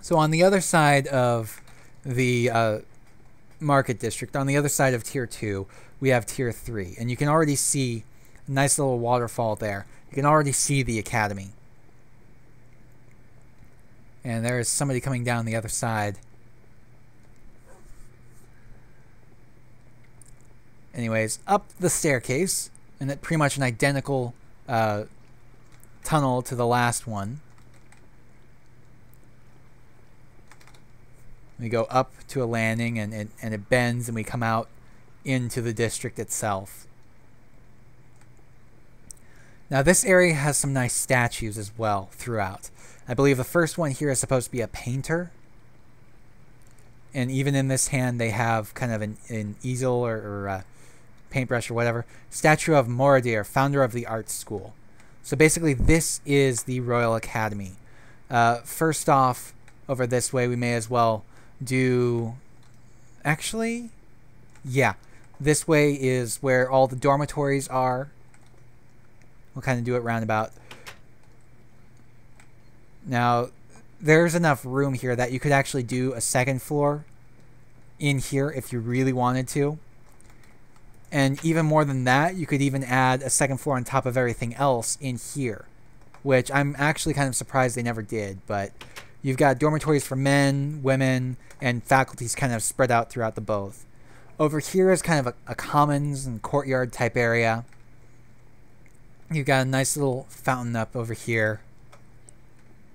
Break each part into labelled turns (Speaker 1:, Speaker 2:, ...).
Speaker 1: So on the other side of the market district, on the other side of tier 2, we have tier 3. And you can already see a nice little waterfall there. You can already see the academy. And there is somebody coming down the other side. Anyways, up the staircase, and it's pretty much an identical tunnel to the last one. We go up to a landing, and it bends, and we come out into the district itself. Now this area has some nice statues as well throughout. I believe the first one here is supposed to be a painter. And even in this hand they have kind of an easel or a paintbrush or whatever. Statue of Moradir, founder of the art school. So basically this is the Royal Academy. First off, over this way we may as well do... Actually, yeah. This way is where all the dormitories are. We'll kind of do it roundabout. Now, there's enough room here that you could actually do a second floor in here if you really wanted to. And even more than that, you could even add a second floor on top of everything else in here, which I'm actually kind of surprised they never did. But you've got dormitories for men, women, and faculties kind of spread out throughout the both. Over here is kind of a commons and courtyard type area. You've got a nice little fountain up over here.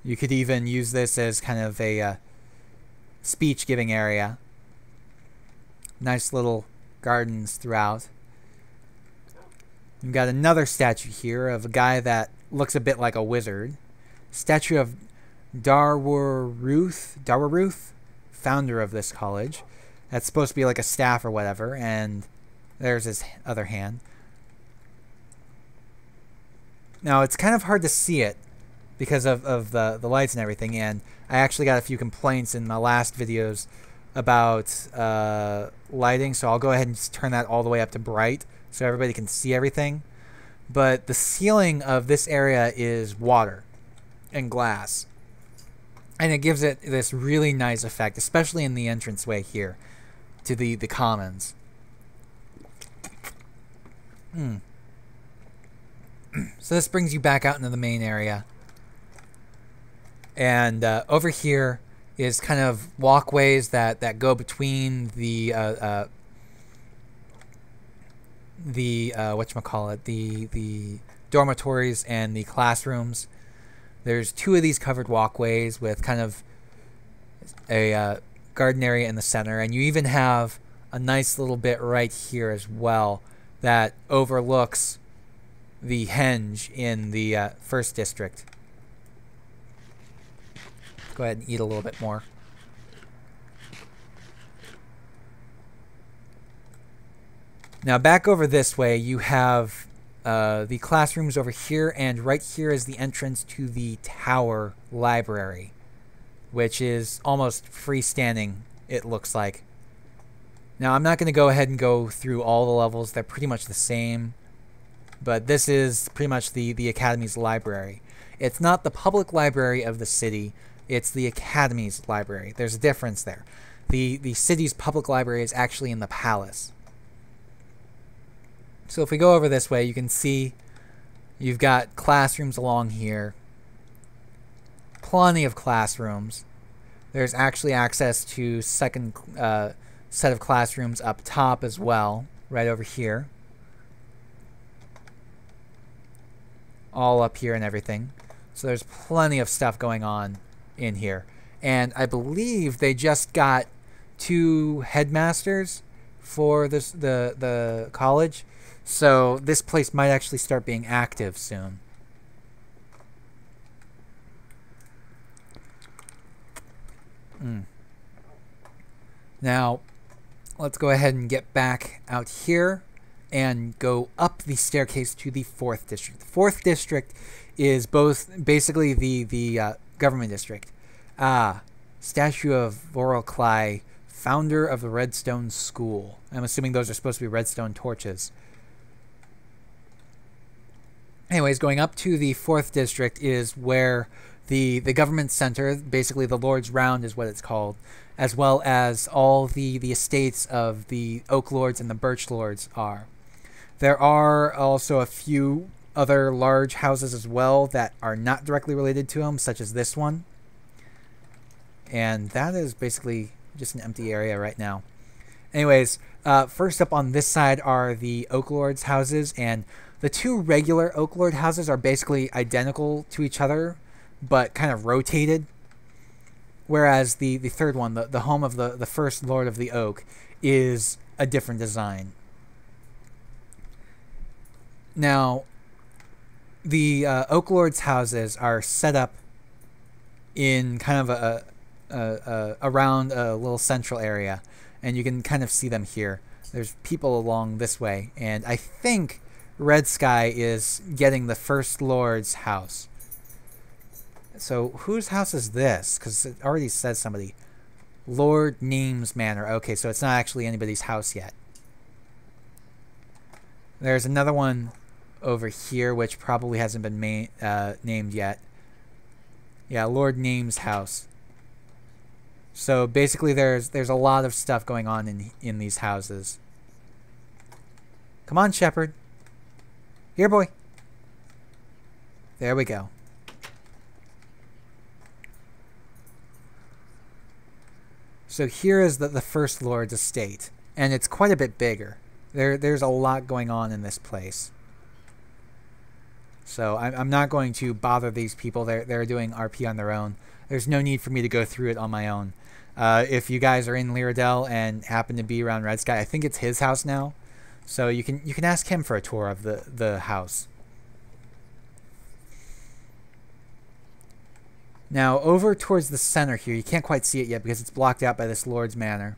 Speaker 1: You could even use this as kind of a speech-giving area. Nice little gardens throughout. You've got another statue here of a guy that looks a bit like a wizard. Statue of Darwaruth, founder of this college. That's supposed to be like a staff or whatever, and there's his other hand. Now, it's kind of hard to see it because of the lights and everything, and I actually got a few complaints in my last videos about lighting, so I'll go ahead and just turn that all the way up to bright so everybody can see everything. But the ceiling of this area is water and glass, and it gives it this really nice effect, especially in the entranceway here to the commons. So this brings you back out into the main area. And over here is kind of walkways that go between the whatchamacallit, the dormitories and the classrooms. There's 2 of these covered walkways with kind of a garden area in the center, and you even have a nice little bit right here as well that overlooks the henge in the first district. Go ahead and eat a little bit more. Now back over this way you have the classrooms over here, and right here is the entrance to the tower library, which is almost freestanding, it looks like. Now I'm not going to go ahead and go through all the levels, they're pretty much the same. But this is pretty much the Academy's library. It's not the public library of the city, it's the Academy's library. There's a difference there. The city's public library is actually in the palace. So if we go over this way, you can see you've got classrooms along here. Plenty of classrooms. There's actually access to second set of classrooms up top as well, right over here. All up here and everything. So there's plenty of stuff going on in here. And I believe they just got 2 headmasters for this the college. So this place might actually start being active soon. Now, let's go ahead and get back out here and go up the staircase to the 4th district. The 4th district is both basically the government district. Statue of Voroclai, founder of the Redstone School. I'm assuming those are supposed to be redstone torches. Anyways, going up to the 4th district is where the government center, basically the Lord's Round is what it's called, as well as all the estates of the Oak Lords and the Birch Lords are. There are also a few other large houses as well that are not directly related to them, such as this one. And that is basically just an empty area right now. Anyways, first up on this side are the Oak Lords houses, and the two regular Oak Lord houses are basically identical to each other, but kind of rotated. Whereas the third one, the home of the first Lord of the Oak, is a different design. Now, the Oak Lord's houses are set up in kind of around a little central area, and you can kind of see them here. There's people along this way, and I think Red Sky is getting the First Lord's house. So whose house is this? Because it already says somebody. Lord Names Manor. Okay, so it's not actually anybody's house yet. There's another one over here, which probably hasn't been named yet. Yeah, Lord Names house. So basically there's a lot of stuff going on in these houses. Come on, Shepherd. Here, boy. There we go. So here is the First Lord's estate, and it's quite a bit bigger. There's a lot going on in this place. So I'm not going to bother these people. They're doing RP on their own. There's no need for me to go through it on my own. If you guys are in Lyradel and happen to be around Red Sky, I think it's his house now. So you can ask him for a tour of the house. Now, over towards the center here, you can't quite see it yet because it's blocked out by this Lord's Manor.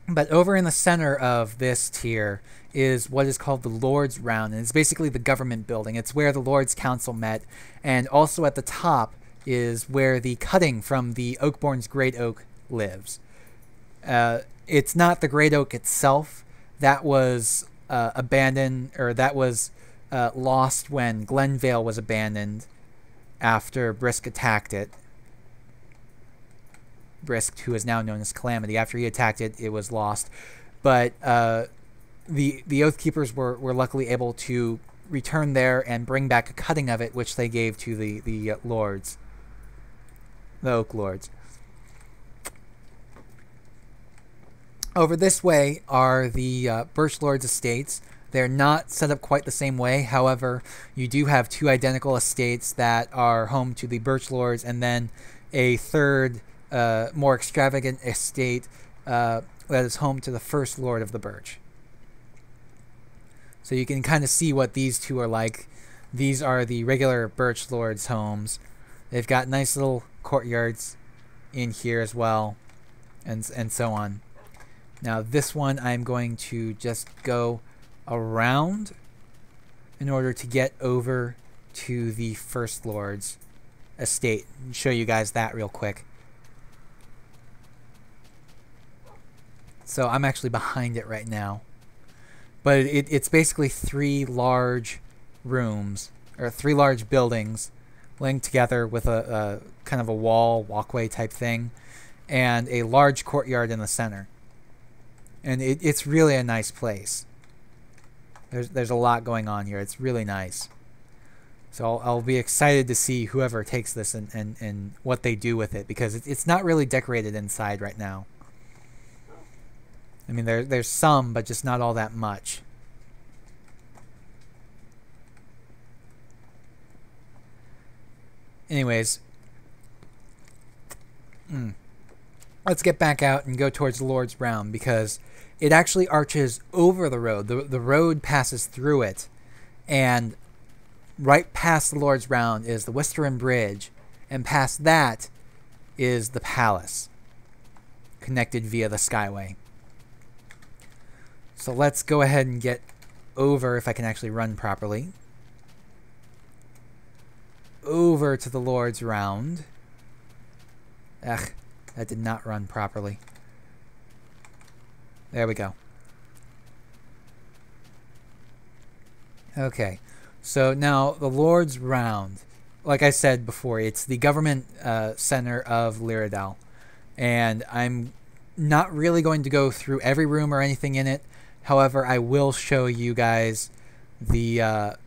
Speaker 1: But over in the center of this tier is what is called the Lord's Round, and it's basically the government building. It's where the Lord's Council met, and also at the top is where the cutting from the Oakborn's Great Oak lives. It's not the Great Oak itself. That was abandoned, or that was lost when Glenvale was abandoned after Brisk attacked it. Brisk, who is now known as Calamity, after he attacked it, it was lost. But the Oathkeepers were luckily able to return there and bring back a cutting of it, which they gave to the Lords. The Oak Lords. Over this way are the Birch Lords' estates. They're not set up quite the same way. However, you do have two identical estates that are home to the Birch Lords, and then a third, more extravagant estate that is home to the First Lord of the Birch. So you can kind of see what these two are like. These are the regular Birch Lords' homes. They've got nice little courtyards in here as well, and so on. Now this one I'm going to just go around in order to get over to the First Lord's estate and show you guys that real quick. So I'm actually behind it right now, but it's basically three large rooms, or three large buildings linked together with a kind of a walkway type thing, and a large courtyard in the center. And it's really a nice place. There's a lot going on here. It's really nice. So I'll be excited to see whoever takes this and what they do with it, because it's not really decorated inside right now. I mean, there's some, but just not all that much. Anyways, let's get back out and go towards the Lord's Round, because it actually arches over the road. The road passes through it, and right past the Lord's Round is the Wisterin Bridge, and past that is the palace, connected via the Skyway. So let's go ahead and get over, if I can actually run properly, over to the Lord's Round. Ugh, that did not run properly. There we go. Okay, so now the Lord's Round. like I said before, it's the government center of Lyradel. And I'm not really going to go through every room or anything in it. However, I will show you guys the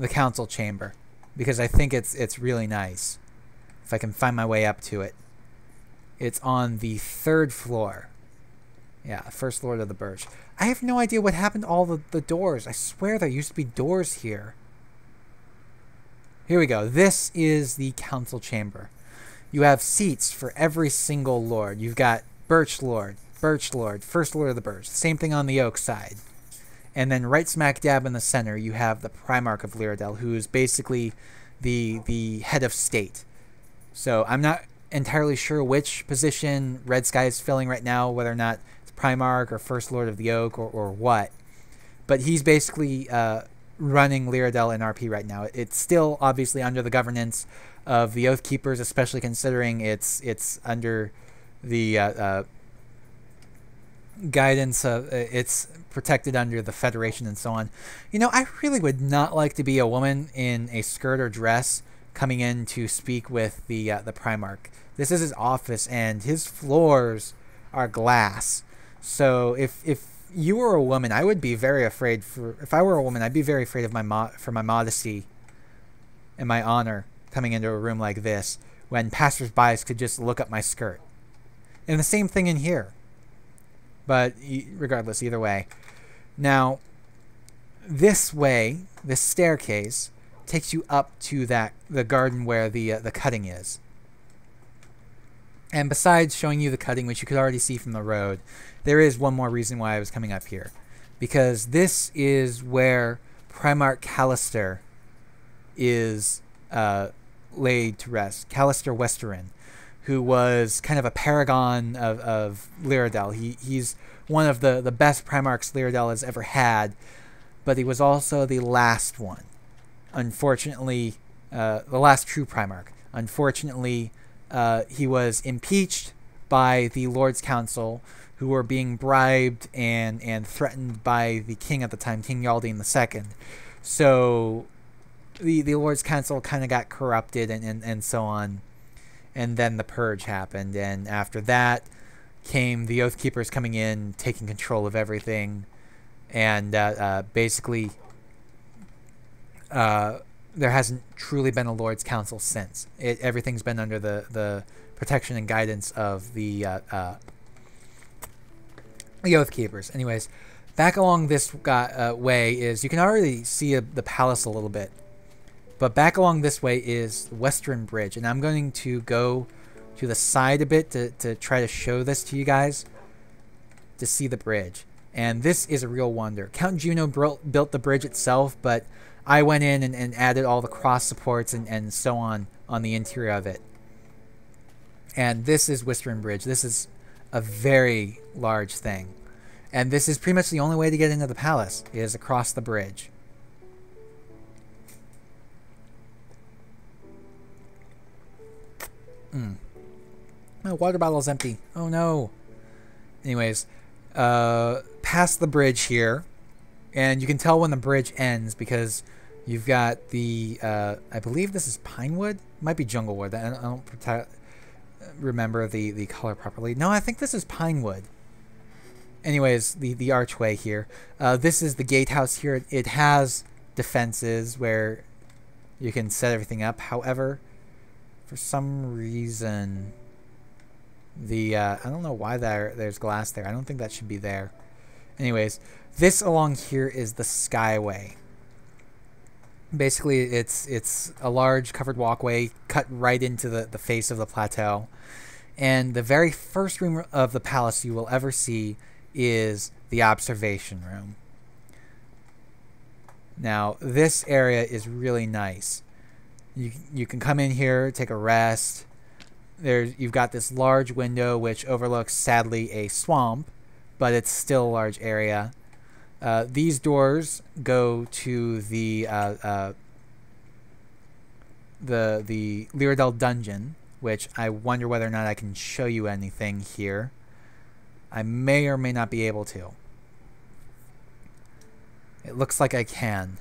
Speaker 1: council chamber, because I think it's really nice. If I can find my way up to it. It's on the 3rd floor. Yeah, first floor to the Birch. I have no idea what happened to all the doors. I swear there used to be doors here. Here we go. This is the council chamber. You have seats for every single lord. You've got Birch Lord, First Lord of the Birch. Same thing on the Oak side. And then right smack dab in the center, you have the Primarch of Lyradel, who is basically the head of state. So I'm not entirely sure which position Red Sky is filling right now, whether or not it's Primarch or First Lord of the Oak or what. But he's basically running Lyradel in RP right now. It's still obviously under the governance of the Oath Keepers, especially considering it's under the guidance of it's protected under the Federation and so on. You know, I really would not like to be a woman in a skirt or dress coming in to speak with the Primarch. This is his office, and his floors are glass. So if you were a woman, I would be very afraid. If I were a woman, I'd be very afraid of my modesty and my honor coming into a room like this, when passersby could just look up my skirt. And the same thing in here. But regardless, either way. Now, this way, this staircase takes you up to the garden where the cutting is. And besides showing you the cutting, which you could already see from the road, there is one more reason why I was coming up here. Because this is where Primarch Callister is laid to rest. Callister Westerin, who was kind of a paragon of Lyradel. He's one of the best Primarchs Lyradel has ever had, but he was also the last one. Unfortunately, the last true Primarch. Unfortunately, he was impeached by the Lords Council, who were being bribed and threatened by the king at the time, King Yaldine II. So the Lords Council kind of got corrupted and so on. And then the purge happened, and after that came the Oath Keepers coming in, taking control of everything, and basically there hasn't truly been a Lord's Council since. Everything's been under the protection and guidance of the Oath Keepers. Anyways, back along this way is, you can already see the palace a little bit. But back along this way is the Western Bridge, and I'm going to go to the side a bit to try to show this to you guys, to see the bridge. And this is a real wonder. Count Juno built the bridge itself, but I went in and added all the cross supports and so on the interior of it. And this is Western Bridge. This is a very large thing. And this is pretty much the only way to get into the palace, is across the bridge. My water bottle is empty. Oh no. Anyways, past the bridge here, and you can tell when the bridge ends because you've got the I believe this is Pinewood. It might be Junglewood. I don't remember the color properly. No, I think this is Pinewood. Anyways, the archway here. This is the gatehouse here. It has defenses where you can set everything up. However, for some reason, I don't know why there's glass there. I don't think that should be there. Anyways, this along here is the Skyway. Basically, it's a large covered walkway cut right into the face of the plateau. And the very first room of the palace you will ever see is the observation room. Now, this area is really nice. You can come in here, take a rest. You've got this large window which overlooks, sadly, a swamp, but it's still a large area. These doors go to the Lyradel dungeon, which I wonder whether or not I can show you anything here. I may or may not be able to. It looks like I can.